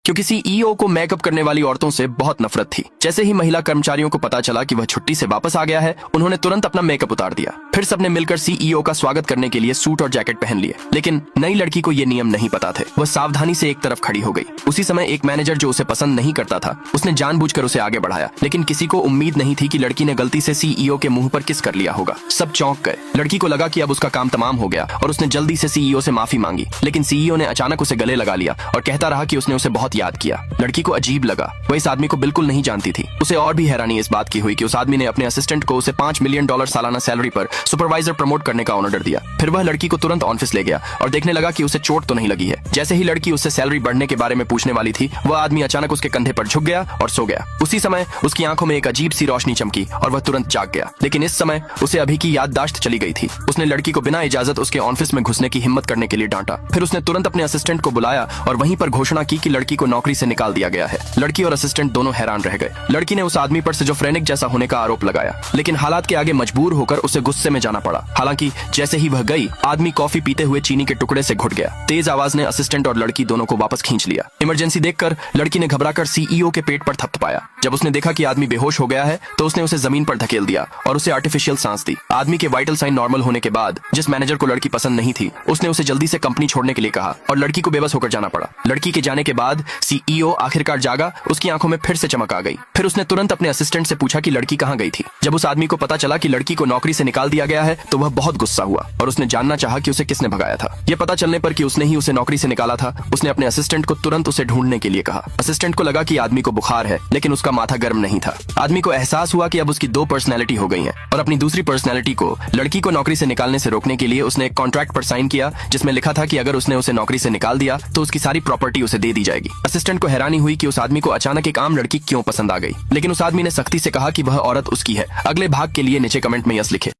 क्योंकि सीईओ को मेकअप करने वाली औरतों से बहुत नफरत थी। जैसे ही महिला कर्मचारियों को पता चला कि वह छुट्टी से वापस आ गया है, उन्होंने तुरंत अपना मेकअप उतार दिया। फिर सबने मिलकर सीईओ का स्वागत करने के लिए सूट और जैकेट पहन लिए। लेकिन नई लड़की को ये नियम नहीं पता थे। वह सावधानी से एक तरफ खड़ी हो गई। उसी समय एक मैनेजर जो उसे पसंद नहीं करता था, उसने जानबूझकर उसे आगे बढ़ाया। लेकिन किसी को उम्मीद नहीं थी कि लड़की ने गलती से सीईओ के मुंह पर किस कर लिया होगा। सब चौंक गए। लड़की को लगा कि अब उसका काम तमाम हो गया और उसने जल्दी से सीईओ से माफी मांगी। लेकिन सीईओ ने अचानक उसे गले लगा लिया और कहता रहा कि उसने उसे बहुत याद किया। लड़की को अजीब लगा। वह इस आदमी को बिल्कुल नहीं जानती थी। उसे और भी हैरानी इस बात की हुई कि उस आदमी ने अपने असिस्टेंट को उसे $5 मिलियन सालाना सैलरी पर सुपरवाइजर प्रमोट करने का ऑर्डर दिया। फिर वह लड़की को तुरंत ऑफिस ले गया और देखने लगा कि उसे चोट तो नहीं लगी है। जैसे ही लड़की उससे सैलरी बढ़ने के बारे में पूछने वाली थी, वह आदमी अचानक उसके कंधे पर झुक गया और सो गया। उसी समय उसकी आंखों में एक अजीब सी रोशनी चमकी और वह तुरंत जाग गया। लेकिन इस समय उसे अभी की याददाश्त चली गई थी। उसने लड़की को बिना इजाजत उसके ऑफिस में घुसने की हिम्मत करने के लिए डांटा। फिर उसने तुरंत अपने असिस्टेंट को बुलाया और वहीं पर घोषणा की कि लड़की को नौकरी से निकाल दिया गया है। लड़की और असिस्टेंट दोनों हैरान रह गए। लड़की ने उस आदमी पर सिजोफ्रेनिक जैसा होने का आरोप लगाया, लेकिन हालात के आगे मजबूर होकर उसे गुस्से में जाना पड़ा। हालांकि जैसे ही वह गई, आदमी कॉफी पीते हुए चीनी के टुकड़े से घुट गया। तेज आवाज ने असिस्टेंट और लड़की दोनों को वापस खींच लिया। इमरजेंसी देखकर लड़की ने घबराकर सीईओ के पेट पर थपथपाया। जब उसने देखा कि आदमी बेहोश हो गया है, तो उसने उसे जमीन पर धकेल दिया और उसे आर्टिफिशियल सांस दी। आदमी के वाइटल साइन नॉर्मल होने के बाद जिस मैनेजर को लड़की पसंद नहीं थी, उसने उसे जल्दी से कंपनी छोड़ने के लिए कहा और लड़की को बेबस होकर जाना पड़ा। लड़की के जाने के बाद सीईओ आखिरकार जागा। उसकी आंखों में फिर से चमक आ गई। फिर उसने तुरंत अपने असिस्टेंट से पूछा कि लड़की कहाँ गई थी। जब उस आदमी को पता चला कि लड़की को नौकरी से निकाल दिया गया है, तो वह बहुत गुस्सा हुआ और उसने जानना चाहा कि उसे किसने भगाया था। यह पता चलने पर कि उसने ही उसे नौकरी से निकाला था, उसने अपने असिस्टेंट को तुरंत उसे ढूंढने के लिए कहा। असिस्टेंट को लगा कि आदमी को बुखार है, लेकिन उसका माथा गर्म नहीं था। आदमी को एहसास हुआ कि अब उसकी 2 पर्सनैलिटी हो गई है और अपनी दूसरी पर्सनैलिटी को लड़की को नौकरी से निकालने से रोकने के लिए उसने एक कॉन्ट्रैक्ट पर साइन किया, जिसमें लिखा था कि अगर उसने उसे नौकरी से निकाल दिया तो उसकी सारी प्रॉपर्टी उसे दे दी जाएगी। असिस्टेंट को हैरानी हुई कि उस आदमी को अचानक एक आम लड़की क्यों पसंद आ गई, लेकिन उस आदमी ने सख्ती से कहा कि वह औरत उसकी है। अगले भाग के लिए नीचे कमेंट में यस लिखे।